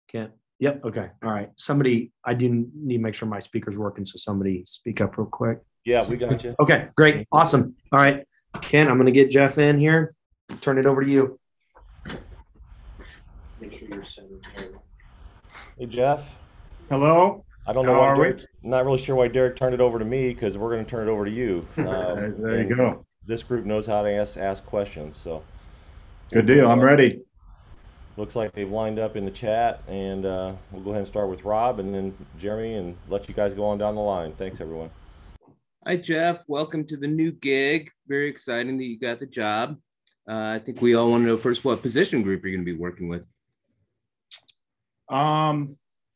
Can't. Yep. Okay. All right. Somebody, I do need to make sure my speaker's working. So somebody speak up real quick. Yeah, we got you. Okay. Great. Awesome. All right. Ken, I'm going to get Geoff in here. Turn it over to you. Make sure you're centered. Hey, Geoff. Hello. I don't know How why are we? Derek, not really sure why Derek turned it over to me because we're going to turn it over to you. There you And go. this group knows how to ask questions. So Good deal. I'm ready. looks like they've lined up in the chat, and we'll go ahead and start with Rob and then Jeremy and let you guys go on down the line. Thanks, everyone. Hi, Geoff. Welcome to the new gig. Very exciting that you got the job. I think we all want to know first what position group you're going to be working with.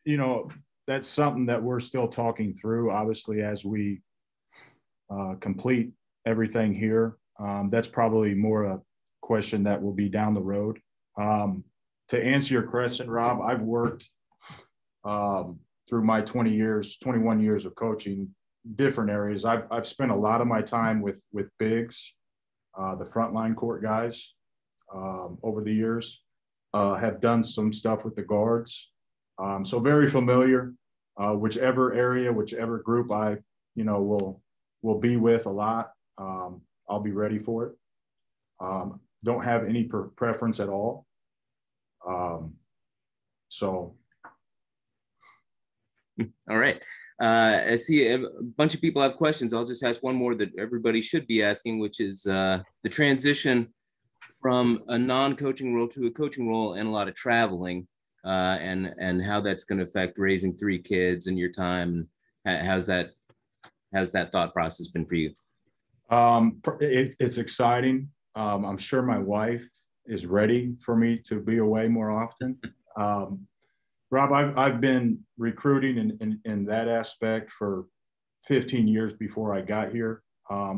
You know, that's something that we're still talking through, obviously, as we complete everything here. That's probably more a question that will be down the road. To answer your question, Rob, I've worked through my 21 years of coaching, different areas. I've spent a lot of my time with bigs, the frontline court guys over the years. Have done some stuff with the guards. So very familiar, whichever area, whichever group I, will be with a lot. I'll be ready for it. Don't have any preference at all. So. All right. I see a bunch of people have questions. I'll just ask one more that everybody should be asking, which is the transition from a non-coaching role to a coaching role and a lot of traveling, and how that's going to affect raising 3 kids and your time. How's that thought process been for you? It's exciting. I'm sure my wife is ready for me to be away more often. Rob, I've been recruiting in that aspect for 15 years before I got here.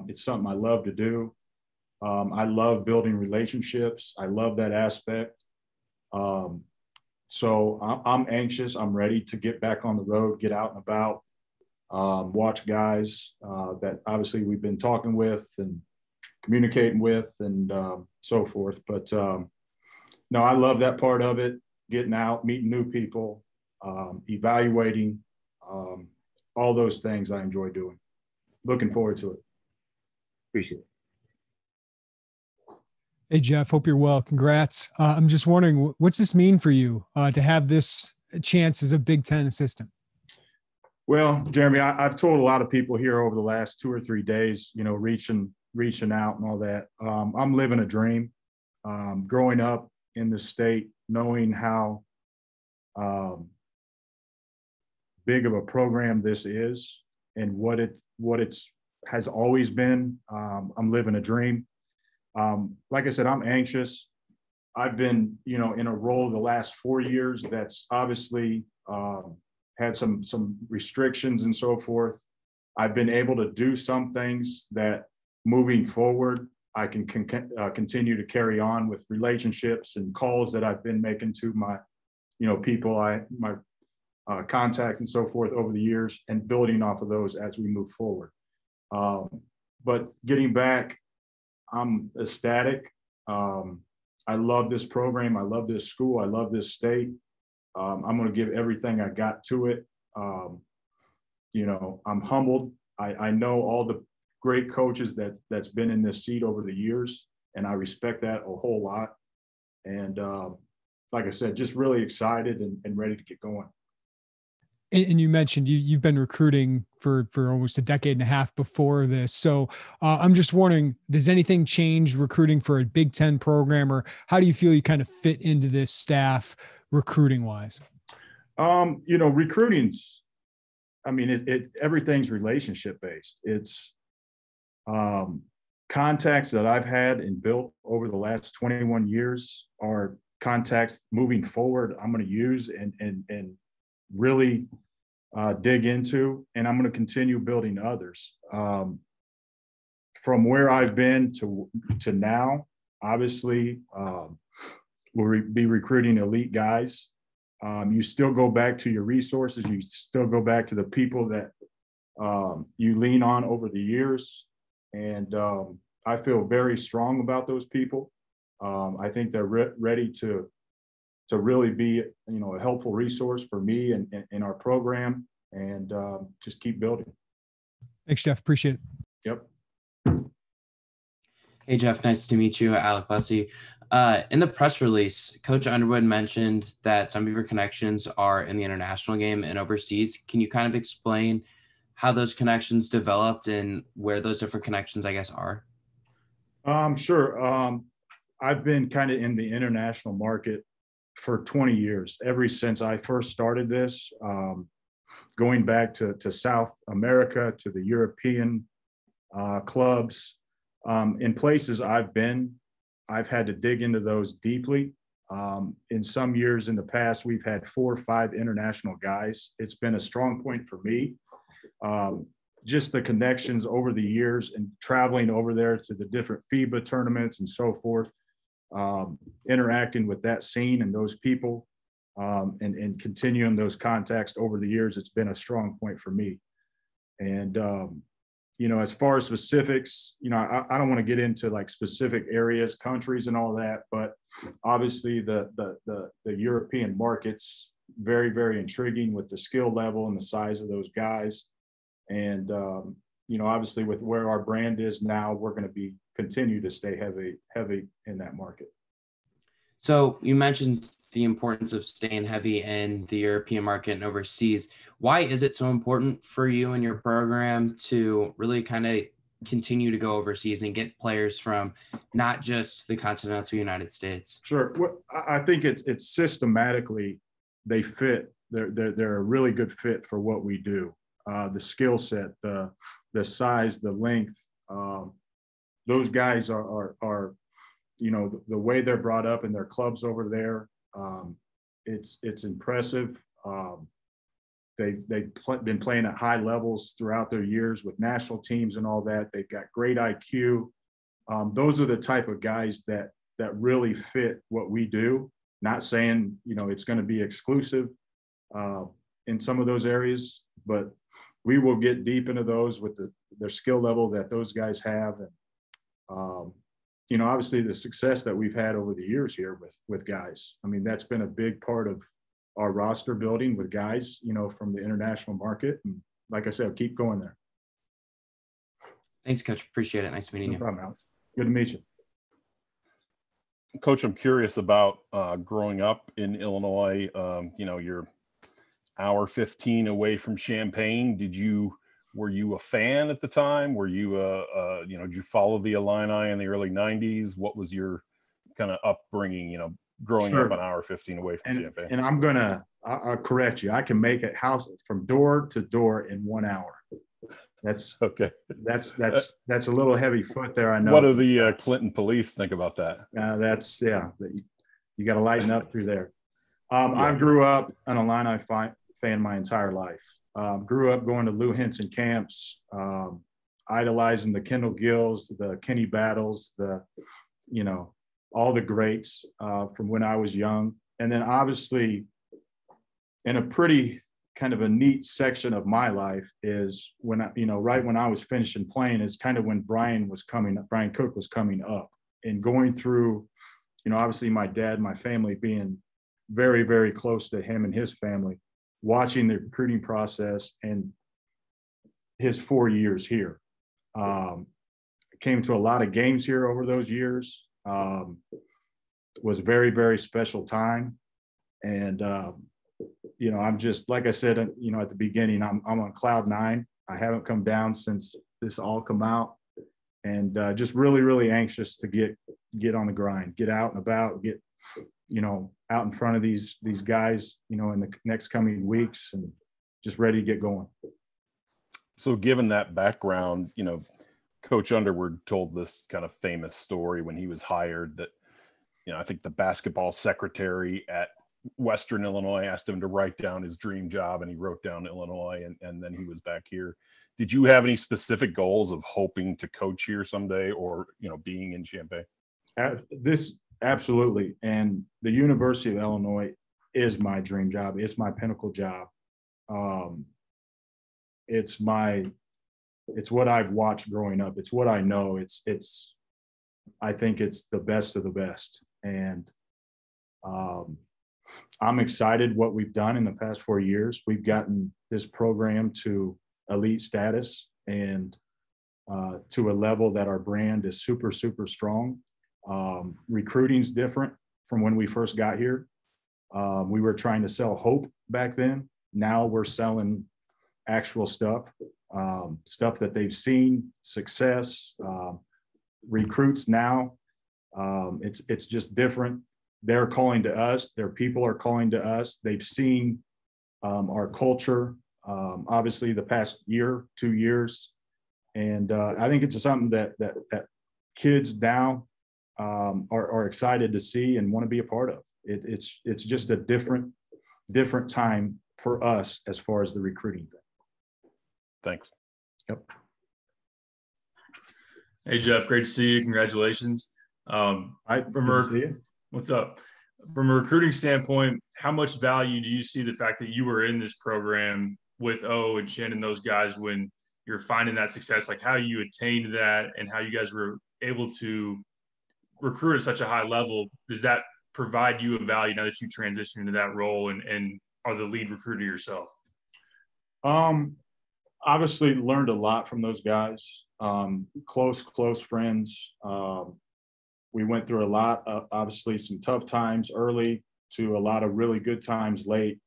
It's something I love to do. I love building relationships. I love that aspect. So I'm anxious. I'm ready to get back on the road, get out and about, watch guys that obviously we've been talking with and communicating with and so forth. But no, I love that part of it, getting out, meeting new people, evaluating, all those things I enjoy doing. Looking forward to it. Appreciate it. Hey, Geoff, hope you're well. Congrats. I'm just wondering, what's this mean for you to have this chance as a Big Ten assistant? Well, Jeremy, I've told a lot of people here over the last 2 or 3 days, reaching out and all that. I'm living a dream. Growing up in the state, knowing how big of a program this is and what it's has always been. I'm living a dream. Like I said, I'm anxious. I've been, in a role the last 4 years that's obviously had some restrictions and so forth. I've been able to do some things that moving forward, I can continue to carry on with relationships and calls that I've been making to my, people, my contact and so forth over the years, and building off of those as we move forward. But getting back, I'm ecstatic. I love this program. I love this school. I love this state. I'm going to give everything I got to it. I'm humbled. I know all the great coaches that's been in this seat over the years, and I respect that a whole lot. And like I said, just really excited and ready to get going. And you mentioned you've been recruiting for almost a decade and a half before this. So I'm just wondering, does anything change recruiting for a Big Ten program, or how do you feel you kind of fit into this staff recruiting wise? Recruiting's, everything's relationship based. It's contacts that I've had and built over the last 21 years are contacts moving forward I'm going to use and really dig into, and I'm going to continue building others. From where I've been to now, obviously, we'll be recruiting elite guys. You still go back to your resources. You still go back to the people that you lean on over the years. And I feel very strong about those people. I think they're ready to to really be, a helpful resource for me and in our program, and just keep building. Thanks, Geoff. Appreciate it. Yep. Hey, Geoff, nice to meet you. Alec Bussey. In the press release, Coach Underwood mentioned that some of your connections are in the international game and overseas. Can you kind of explain how those connections developed and where those different connections, I guess, are? Sure. I've been kind of in the international market for 20 years, ever since I first started this, going back to South America, to the European clubs. In places I've been, I've had to dig into those deeply. In some years in the past, we've had 4 or 5 international guys. It's been a strong point for me. Just the connections over the years and traveling over there to the different FIBA tournaments and so forth, interacting with that scene and those people, and continuing those contacts over the years, it's been a strong point for me. And, as far as specifics, I don't want to get into like specific areas, countries and all that, but obviously the European markets, very, very intriguing with the skill level and the size of those guys. And, obviously with where our brand is now, we're going to continue to stay heavy in that market. So you mentioned the importance of staying heavy in the European market and overseas. Why is it so important for you and your program to really kind of continue to go overseas and get players from not just the continental United States? Sure. Well, I think it's systematically they fit. They're a really good fit for what we do. The skill set, the size, the length. Those guys are the way they're brought up in their clubs over there. It's impressive. They've been playing at high levels throughout their years with national teams and all that. They've got great IQ. Those are the type of guys that really fit what we do. Not saying, it's going to be exclusive in some of those areas, but we will get deep into those with their skill level that those guys have. And, obviously the success that we've had over the years here with guys. I mean, that's been a big part of our roster building with guys, from the international market. And like I said, keep going there. Thanks, Coach. Appreciate it. Nice meeting you. No problem, Alex. Good to meet you. Coach, I'm curious about growing up in Illinois. You're hour 15 away from Champaign. Were you a fan at the time? Were you did you follow the Illini in the early 90s? What was your kind of upbringing, growing Sure. up an hour 15 away from Champaign? And I'll correct you. I can make it house from door to door in 1 hour. That's okay. That's a little heavy foot there. I know. What do the Clinton police think about that? You got to lighten up through there. I grew up an Illini fan my entire life. Grew up going to Lou Henson camps, idolizing the Kendall Gills, the Kenny Battles, all the greats from when I was young. And then obviously in a pretty kind of a neat section of my life is when right when I was finishing playing is kind of when Brian Cook was coming up and going through, obviously my dad, my family being very, very close to him and his family, watching the recruiting process and his 4 years here. Came to a lot of games here over those years. Was a very, very special time. And, I'm just, like I said, at the beginning, I'm on cloud 9. I haven't come down since this all come out, and just really, really anxious to get on the grind, get out and about, get, out in front of these guys, in the next coming weeks, and just ready to get going. So given that background, Coach Underwood told this kind of famous story when he was hired that, I think the basketball secretary at Western Illinois asked him to write down his dream job, and he wrote down Illinois, and then he was back here. Did you have any specific goals of hoping to coach here someday, or, being in Champaign? Absolutely. And the University of Illinois is my dream job. It's my pinnacle job. It's what I've watched growing up. It's what I know. I think it's the best of the best. And, I'm excited what we've done in the past 4 years. We've gotten this program to elite status and to a level that our brand is super, super strong. Recruiting's different from when we first got here. We were trying to sell hope back then. Now we're selling actual stuff, stuff that they've seen, success, recruits now. It's just different. They're calling to us. Their people are calling to us. They've seen our culture, obviously the past year, 2 years. And I think it's something that kids now are excited to see and want to be a part of. It's just a different time for us as far as the recruiting thing. Thanks. Yep. Hey, Geoff, great to see you. Congratulations. What's up? From a recruiting standpoint, how much value do you see the fact that you were in this program with O and Shin and those guys when you're finding that success? Like how you attained that and how you guys were able to recruit at such a high level. Does that provide you a value now that you transition into that role and are the lead recruiter yourself? Obviously learned a lot from those guys. Close friends. We went through a lot of, obviously, some tough times early to a lot of really good times late.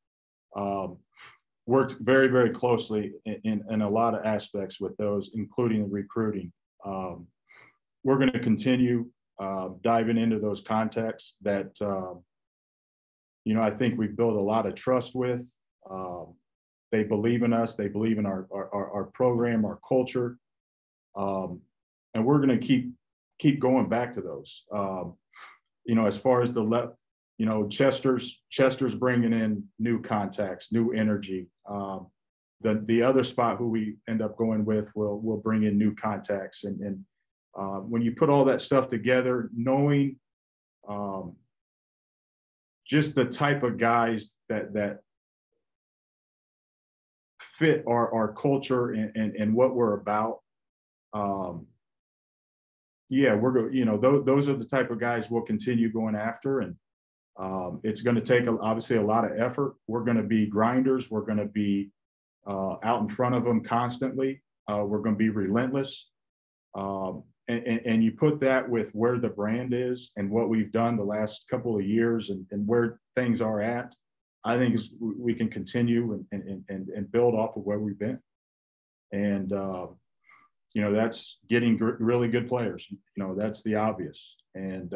Worked very, very closely in a lot of aspects with those, including the recruiting. We're going to continue diving into those contexts that, I think we've built a lot of trust with. They believe in us. They believe in our program, our culture. And we're going to keep going back to those. As far as Chester's bringing in new contacts, new energy. The other spot who we end up going with will bring in new contacts. And when you put all that stuff together, knowing just the type of guys that fit our culture and what we're about. We're going. Those are the type of guys we'll continue going after, and it's going to take obviously a lot of effort. We're going to be grinders. We're going to be out in front of them constantly. We're going to be relentless, and you put that with where the brand is and what we've done the last couple of years and where things are at. I think we can continue and build off of where we've been, and. That's getting really good players. That's the obvious. And,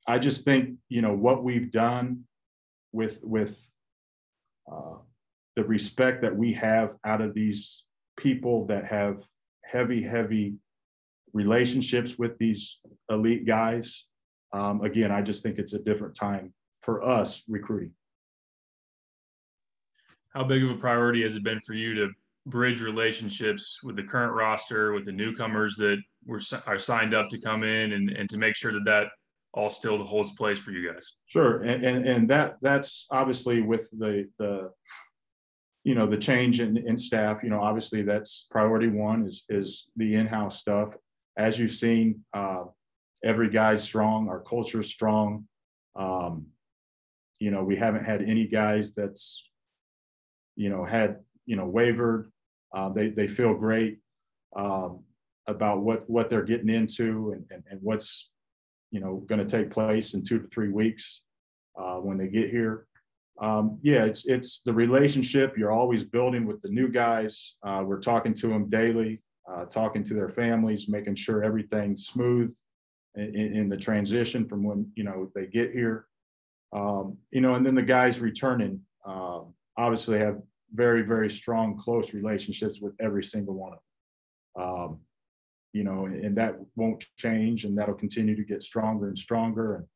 I just think, what we've done with the respect that we have out of these people that have heavy relationships with these elite guys. Again, I just think it's a different time for us recruiting. How big of a priority has it been for you to bridge relationships with the current roster, with the newcomers that are signed up to come in and to make sure that all still holds place for you guys? Sure. And that's obviously with the change in staff, obviously that's priority one is the in-house stuff. As you've seen, every guy's strong, our culture is strong. We haven't had any guys that's, wavered. They feel great about what they're getting into and what's, going to take place in 2 to 3 weeks when they get here. It's the relationship you're always building with the new guys. We're talking to them daily, talking to their families, making sure everything's smooth in the transition from when, they get here. And then the guys returning, obviously have very, very strong, close relationships with every single one of them. And that won't change, and that'll continue to get stronger and stronger. And,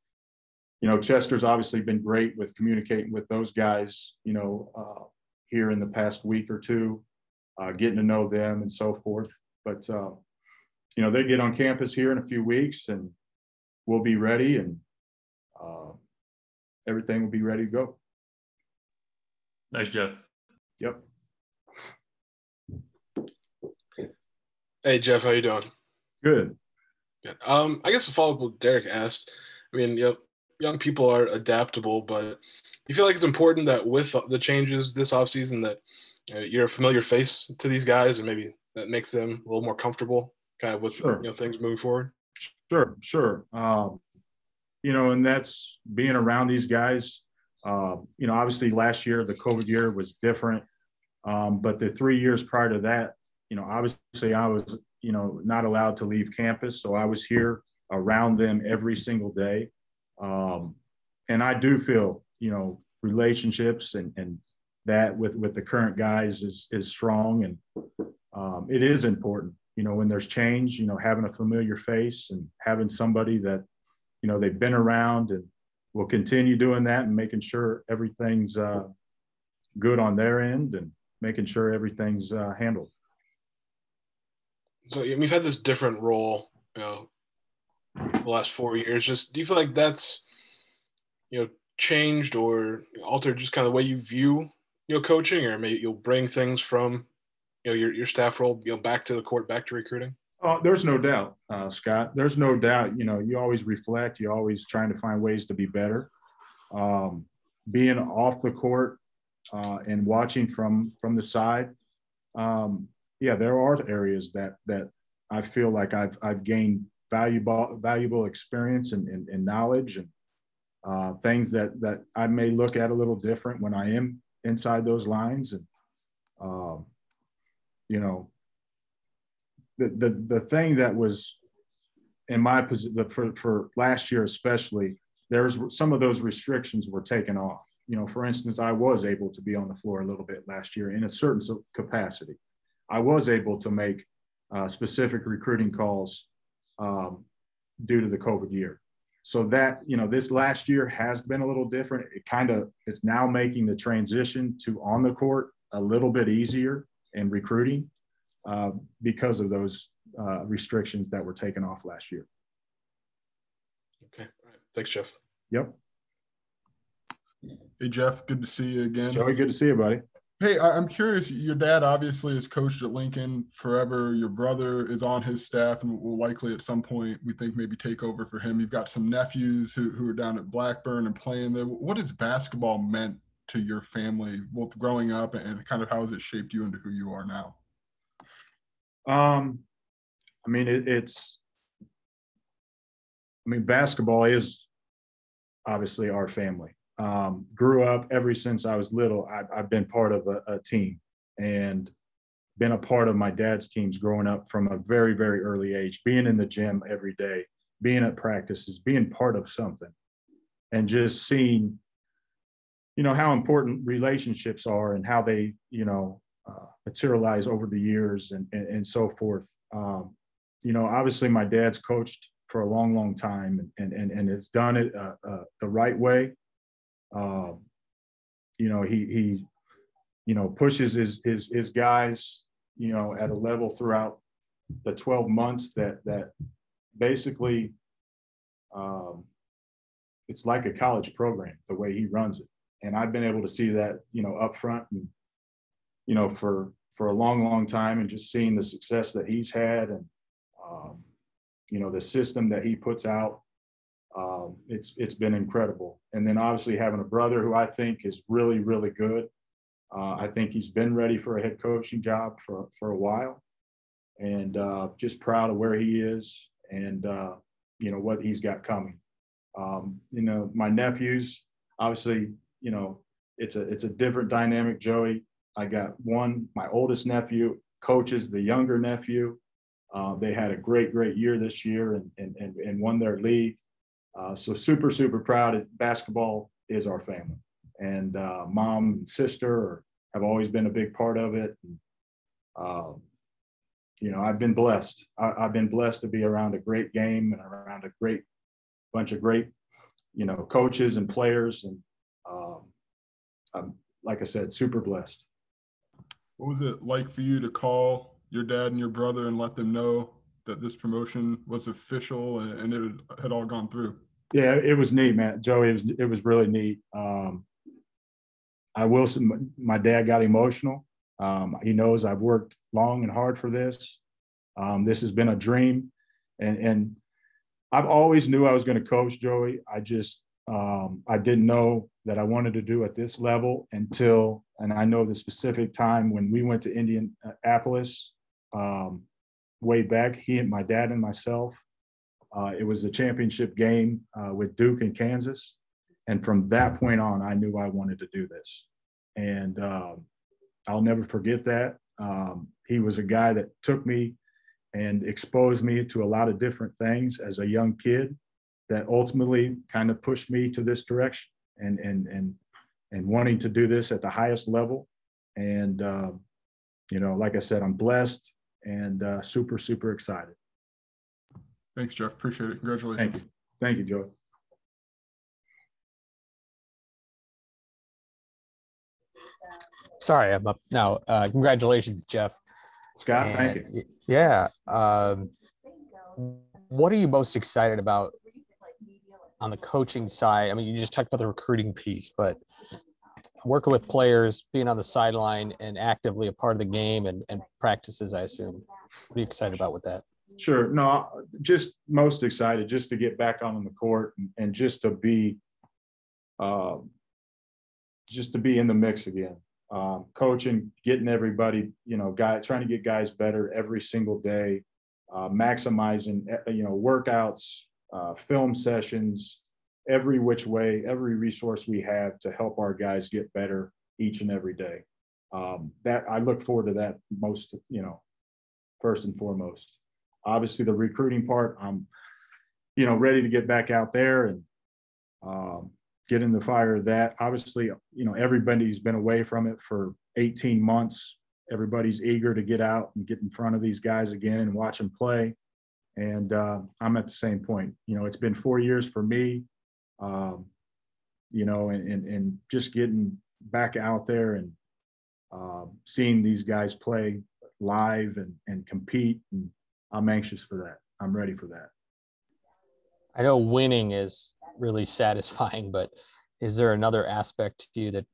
Chester's obviously been great with communicating with those guys, here in the past week or two, getting to know them and so forth. But, they get on campus here in a few weeks and we'll be ready, and everything will be ready to go. Nice, Geoff. Yep. Hey, Geoff, how you doing? Good. Good. I guess to follow up what Derek asked, I mean, young people are adaptable, but you feel like it's important that with the changes this offseason that you're a familiar face to these guys, and maybe that makes them a little more comfortable kind of with things moving forward? Sure. And that's being around these guys. Obviously last year, the COVID year was different. But the 3 years prior to that, obviously I was, not allowed to leave campus. So I was here around them every single day. And I do feel, relationships and that with the current guys is strong. And it is important, when there's change, having a familiar face and having somebody that, they've been around and will continue doing that and making sure everything's good on their end and making sure everything's handled. So you've had this different role, the last 4 years. Just do you feel like that's, changed or altered just kind of the way you view, coaching, or maybe you'll bring things from, your staff role, back to the court, back to recruiting? Oh, there's no doubt, Scott. There's no doubt. You always reflect. You're always trying to find ways to be better. Being off the court and watching from the side, there are areas that I feel like I've gained valuable experience and knowledge and things that I may look at a little different when I am inside those lines. And the thing that was in my position for last year especially, there's some of those restrictions were taken off. For instance, I was able to be on the floor a little bit last year in a certain capacity. I was able to make specific recruiting calls due to the COVID year. So that, this last year has been a little different. It's now making the transition to on the court a little bit easier in recruiting because of those restrictions that were taken off last year. Okay. All right. Thanks, Geoff. Yep. Hey, Geoff, good to see you again. Joey, good to see you, buddy. Hey, I'm curious, your dad obviously has coached at Lincoln forever. Your brother is on his staff and will likely at some point, we think, maybe take over for him. You've got some nephews who are down at Blackburn and playing there. What has basketball meant to your family, both growing up and kind of how has it shaped you into who you are now? Basketball is obviously our family. Grew up ever since I was little. I've been part of a team and been a part of my dad's teams growing up from a very, very early age, being in the gym every day, being at practices, being part of something, and just seeing, how important relationships are and how they, materialize over the years and so forth. Obviously my dad's coached for a long, long time and has done it the right way. He pushes his guys, at a level throughout the 12 months that basically it's like a college program, the way he runs it. And I've been able to see that, up front and, for a long, long time, and just seeing the success that he's had and, the system that he puts out. It's been incredible. And then obviously having a brother who I think is really, really good. I think he's been ready for a head coaching job for a while, and just proud of where he is and, what he's got coming. My nephews, obviously, it's a different dynamic, Joey. I got my oldest nephew coaches the younger nephew. They had a great year this year and won their league. So super, super proud. Basketball is our family, and mom and sister have always been a big part of it. And, I've been blessed. I've been blessed to be around a great game and around a great bunch of great, coaches and players. And I'm, like I said, super blessed. What was it like for you to call your dad and your brother and let them know that this promotion was official and it had all gone through? Yeah, it was neat, man. Joey, it was really neat. I will say my dad got emotional. He knows I've worked long and hard for this. This has been a dream. And I've always knew I was going to coach, Joey. I just, I didn't know that I wanted to do at this level until, and I know the specific time when we went to Indianapolis, way back, he and my dad and myself. It was the championship game with Duke and Kansas. And from that point on, I knew I wanted to do this. And I'll never forget that. He was a guy that took me and exposed me to a lot of different things as a young kid that ultimately kind of pushed me to this direction and wanting to do this at the highest level. And, you know, like I said, I'm blessed and super, super excited. Thanks, Geoff. Appreciate it. Congratulations. Thank you. Thank you, Joe. Sorry, I'm up now. Congratulations, Geoff. Scott, thank you. Yeah. What are you most excited about on the coaching side? I mean, you just talked about the recruiting piece, but working with players, being on the sideline and actively a part of the game and practices, I assume. What are you excited about with that? Sure. No, just most excited just to get back on the court and just to be in the mix again. Coaching, getting everybody, you know, trying to get guys better every single day, maximizing, you know, workouts, film sessions, every which way, every resource we have to help our guys get better each and every day. That I look forward to that most, you know, first and foremost. Obviously, the recruiting part, I'm, you know, ready to get back out there and get in the fire of that. Obviously, you know, everybody's been away from it for 18 months. Everybody's eager to get out and get in front of these guys again and watch them play. And I'm at the same point. You know, it's been 4 years for me, you know, and just getting back out there and seeing these guys play live and compete. And I'm anxious for that. I'm ready for that. I know winning is really satisfying, but is there another aspect to you that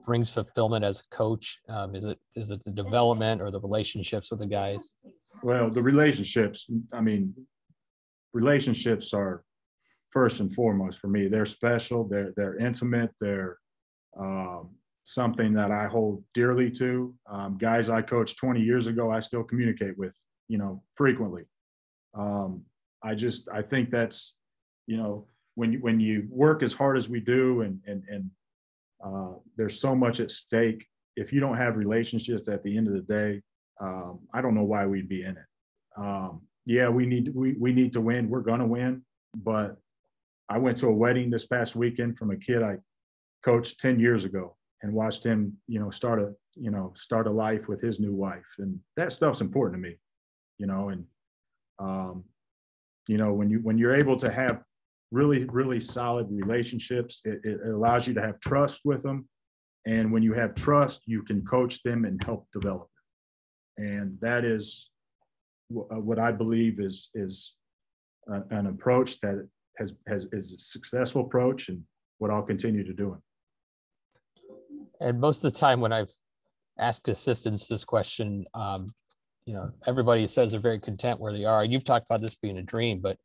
brings fulfillment as a coach? Is it the development or the relationships with the guys? Well, the relationships, I mean, relationships are first and foremost for me. They're special. They're intimate. They're something that I hold dearly to. Guys I coached 20 years ago, I still communicate with, you know, frequently. I think that's, you know, when you work as hard as we do and there's so much at stake, if you don't have relationships at the end of the day, I don't know why we'd be in it. Yeah, we need to win. We're going to win. But I went to a wedding this past weekend from a kid I coached 10 years ago and watched him, you know, start a life with his new wife. And that stuff's important to me, you know, and, you know, when you're able to have really, really solid relationships, it allows you to have trust with them. And when you have trust, you can coach them and help develop them. And that is what I believe is an approach that is a successful approach and what I'll continue to do. And most of the time when I've asked assistants this question, you know, everybody says they're very content where they are. You've talked about this being a dream, but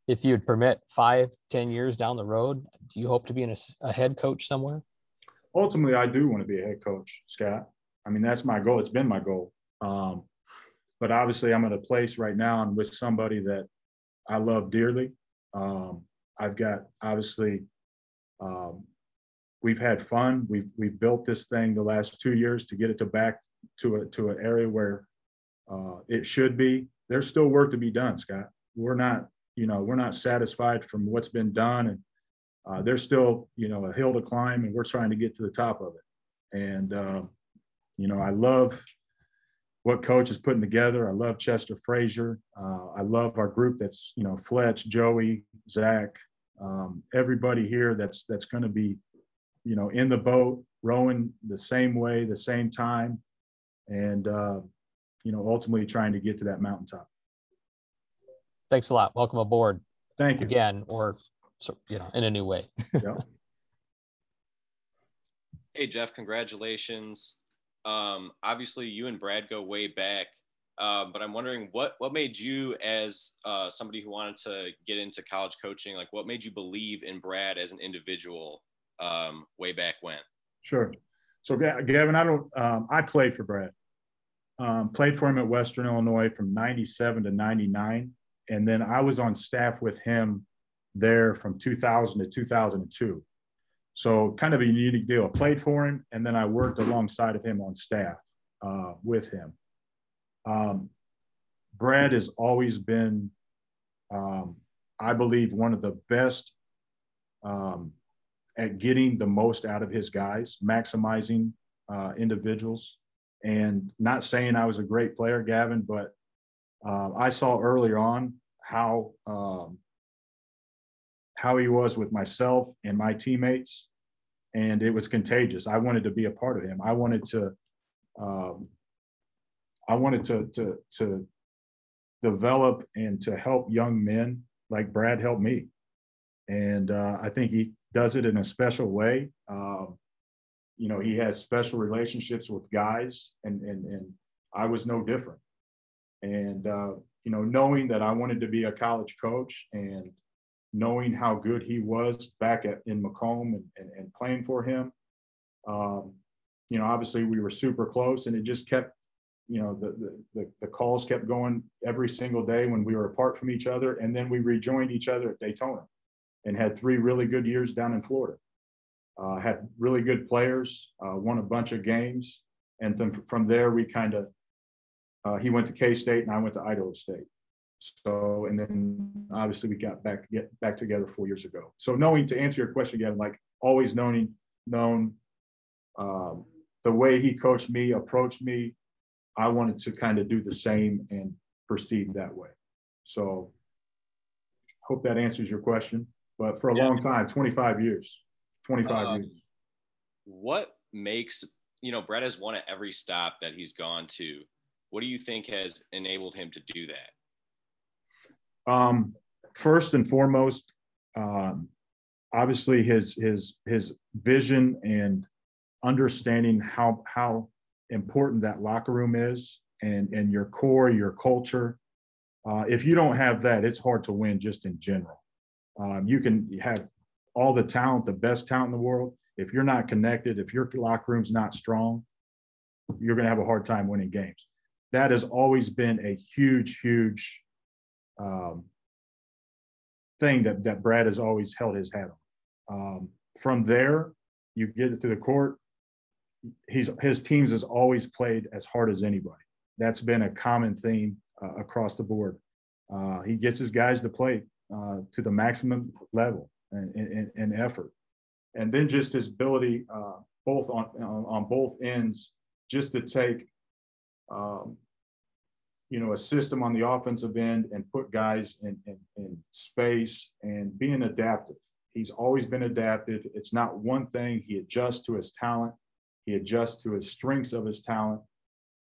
if you'd permit 5-10 years down the road, do you hope to be a head coach somewhere? Ultimately, I do want to be a head coach, Scott. I mean, that's my goal. It's been my goal. But obviously, I'm at a place right now and with somebody that I love dearly. I've got, obviously, we've had fun. We've built this thing the last 2 years to get it back to an area where it should be. There's still work to be done, Scott. We're not satisfied from what's been done, and there's still, you know, a hill to climb, and we're trying to get to the top of it. And you know, I love what Coach is putting together. I love Chester Frazier. I love our group that's, you know, Fletch, Joey, Zach, everybody here that's going to be, you know, in the boat, rowing the same way, the same time, and you know, ultimately trying to get to that mountaintop. Thanks a lot. Welcome aboard. Thank you. Again, or, you know, in a new way. Yeah. Hey, Geoff, congratulations. Obviously, you and Brad go way back. But I'm wondering what made you, as somebody who wanted to get into college coaching, like what made you believe in Brad as an individual way back when? Sure. So Gavin, I played for Brad. Played for him at Western Illinois from 97 to 99. And then I was on staff with him there from 2000 to 2002. So kind of a unique deal. I played for him, and then I worked alongside of him on staff with him. Brad has always been, I believe, one of the best at getting the most out of his guys, maximizing individuals. And not saying I was a great player, Gavin, but I saw earlier on how he was with myself and my teammates, and it was contagious. I wanted to be a part of him. I wanted to develop and to help young men like Brad helped me. And I think he does it in a special way. You know, he has special relationships with guys, and I was no different. And, you know, knowing that I wanted to be a college coach and knowing how good he was back in Macomb and playing for him, you know, obviously we were super close, and it just kept, you know, the calls kept going every single day when we were apart from each other. And then we rejoined each other at Daytona and had 3 really good years down in Florida. Had really good players, won a bunch of games. And then from there, we kind of, he went to K-State and I went to Idaho State. So, and then obviously we got back together 4 years ago. So knowing, to answer your question again, like always known the way he coached me, approached me, I wanted to kind of do the same and proceed that way. So hope that answers your question. But for a long time, 25 years. 25 years. What makes, you know, Brett has won at every stop that he's gone to. What do you think has enabled him to do that? First and foremost, obviously his vision and understanding how important that locker room is, and your core, your culture. If you don't have that, it's hard to win just in general. You can have all the talent, the best talent in the world. If you're not connected, if your locker room's not strong, you're going to have a hard time winning games. That has always been a huge thing that Brad has always held his hat on. From there, you get it to the court. His teams has always played as hard as anybody. That's been a common theme across the board. He gets his guys to play to the maximum level and effort. And then just his ability, both on both ends, just to take, you know, a system on the offensive end and put guys in space and being adaptive. He's always been adaptive. It's not one thing. He adjusts to his talent. He adjusts to his strengths of his talent.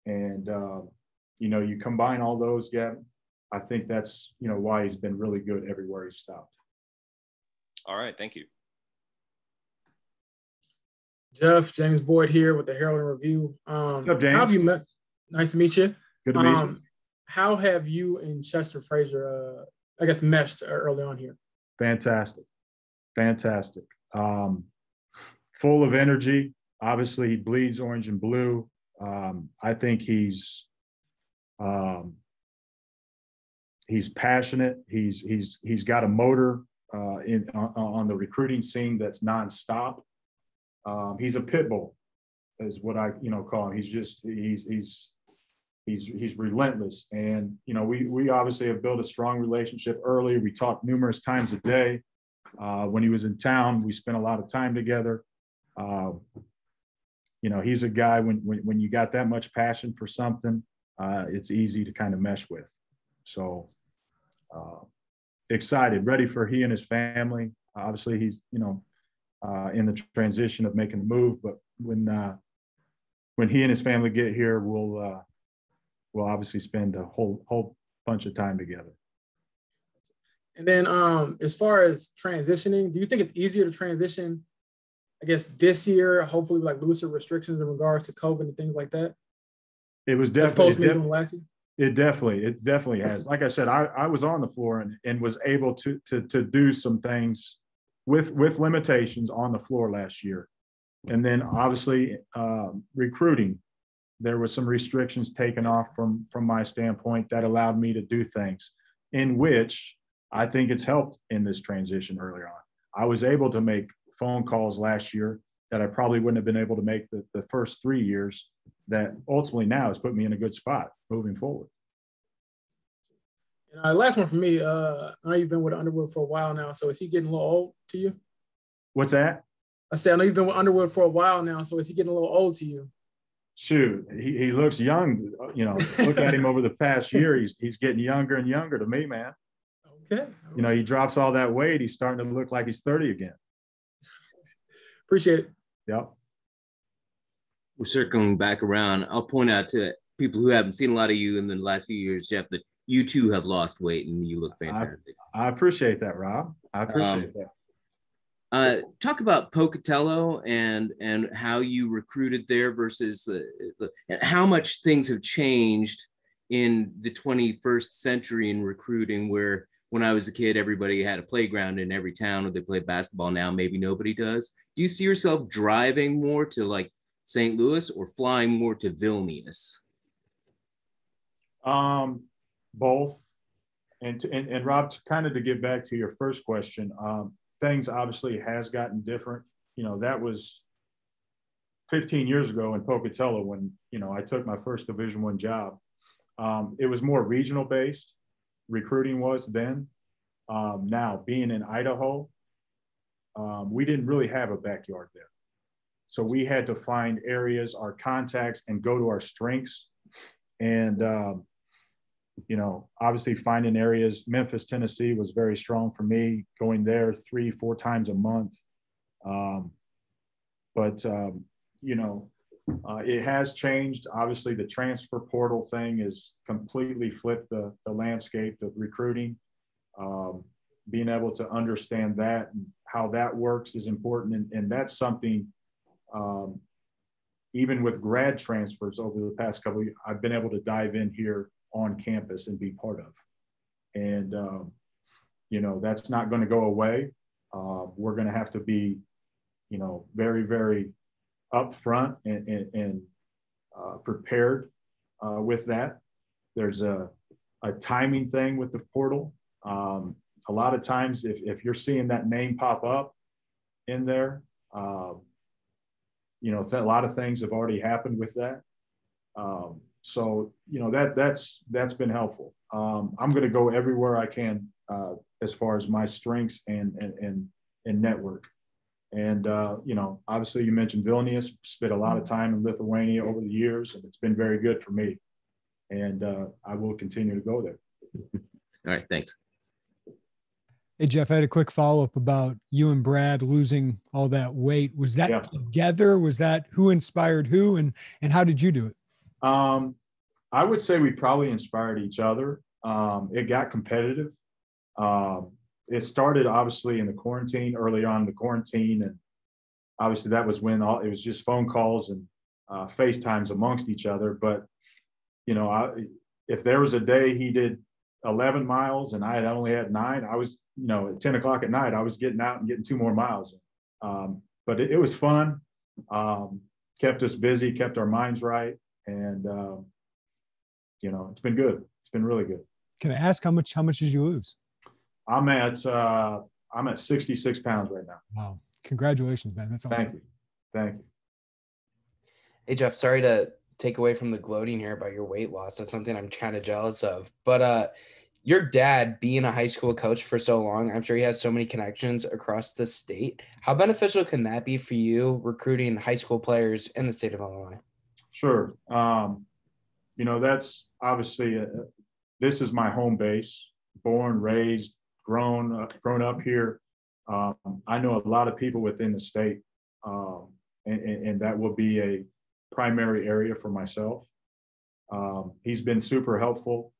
And, you know, you combine all those, Gavin, I think that's, you know, why he's been really good everywhere he's stopped. All right. Thank you. Geoff, James Boyd here with the Herald and Review. What's up, James? How have you met? Nice to meet you. Good to meet you. How have you and Chester Frazier, I guess, meshed early on here? Fantastic. Full of energy. Obviously, he bleeds orange and blue. I think he's passionate. He's got a motor on the recruiting scene that's nonstop. He's a pit bull, is what I call him. He's relentless. And we obviously have built a strong relationship early. We talked numerous times a day. When he was in town, we spent a lot of time together. He's a guy when you got that much passion for something, it's easy to kind of mesh with. So excited, ready for he and his family. Obviously, he's in the transition of making the move, but when he and his family get here, we'll obviously spend a whole bunch of time together. And then as far as transitioning, do you think it's easier to transition, I guess, this year, hopefully like looser restrictions in regards to COVID and things like that? It was definitely last year. It definitely has. Like I said, I was on the floor and was able to do some things with limitations on the floor last year. And then obviously recruiting, there was some restrictions taken off from my standpoint that allowed me to do things in which I think it's helped in this transition earlier on. I was able to make phone calls last year that I probably wouldn't have been able to make the first 3 years, that ultimately now has put me in a good spot moving forward. Last one for me. I know you've been with Underwood for a while now, so is he getting a little old to you? What's that? I said, I know you've been with Underwood for a while now, so is he getting a little old to you? Shoot, he looks young. You know, look at him over the past year. He's getting younger and younger to me, man. Okay. You know, he drops all that weight. He's starting to look like he's 30 again. Appreciate it. Yep. We're circling back around. I'll point out to people who haven't seen a lot of you in the last few years, Geoff, that you too have lost weight and you look fantastic. I appreciate that, Rob. I appreciate that. Talk about Pocatello and how you recruited there versus how much things have changed in the 21st century in recruiting, where when I was a kid, everybody had a playground in every town where they played basketball. Now maybe nobody does. Do you see yourself driving more to like St. Louis or flying more to Vilnius? Both. And Rob, kind of to get back to your first question, things obviously has gotten different. You know, that was 15 years ago in Pocatello when, you know, I took my first Division I job. It was more regional based, recruiting was then. Now, being in Idaho, we didn't really have a backyard there. So we had to find areas, our contacts, and go to our strengths. And, you know, obviously finding areas, Memphis, Tennessee was very strong for me, going there 3-4 times a month. You know, it has changed. Obviously, the transfer portal thing has completely flipped the landscape of recruiting. Being able to understand that and how that works is important. And that's something, even with grad transfers over the past couple of years, I've been able to dive in here on campus and be part of. And, you know, that's not going to go away. We're going to have to be, you know, very, very upfront and prepared with that. There's a timing thing with the portal. A lot of times if you're seeing that name pop up in there, you know, a lot of things have already happened with that. So, you know, that's been helpful. I'm going to go everywhere I can as far as my strengths and network. And, you know, obviously you mentioned Vilnius, spent a lot of time in Lithuania over the years, and it's been very good for me. And I will continue to go there. All right, thanks. Hey, Geoff, I had a quick follow-up about you and Brad losing all that weight. Was that together? Was that who inspired who, and how did you do it? I would say we probably inspired each other. It got competitive. It started obviously in the quarantine, early on in the quarantine. And obviously that was when it was just phone calls and FaceTimes amongst each other. But, you know, if there was a day he did 11 miles and I had only had 9, I was, you know, at 10 o'clock at night, I was getting out and getting 2 more miles. But it was fun, kept us busy, kept our minds right. And, you know, it's been good. It's been really good. Can I ask how much did you lose? I'm at 66 pounds right now. Wow. Congratulations, man. That's awesome. Thank you. Thank you. Hey, Geoff, sorry to take away from the gloating here about your weight loss. That's something I'm kind of jealous of. But your dad being a high school coach for so long, I'm sure he has so many connections across the state. How beneficial can that be for you recruiting high school players in the state of Illinois? Sure. You know, that's obviously, this is my home base, born, raised, grown up here. I know a lot of people within the state, and that will be a primary area for myself. He's been super helpful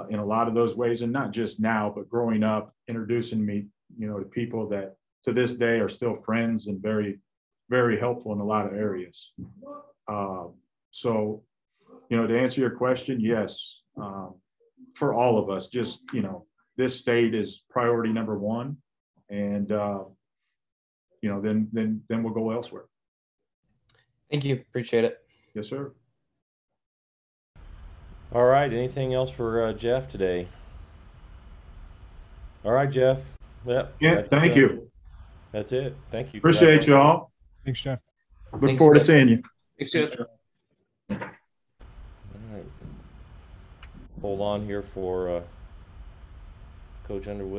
in a lot of those ways, and not just now, but growing up, introducing me, you know, to people that to this day are still friends and very, very helpful in a lot of areas. So, you know, to answer your question, yes, for all of us. Just, you know, this state is priority number one, and you know, then we'll go elsewhere. Thank you. Appreciate it. Yes, sir. All right. Anything else for Geoff today? All right, Geoff. Yep. Yeah. Thank you. That's it. Thank you. Appreciate you all. Thanks, Geoff. Look forward to seeing you. Thanks, Geoff. All right. Hold on here for Coach Underwood.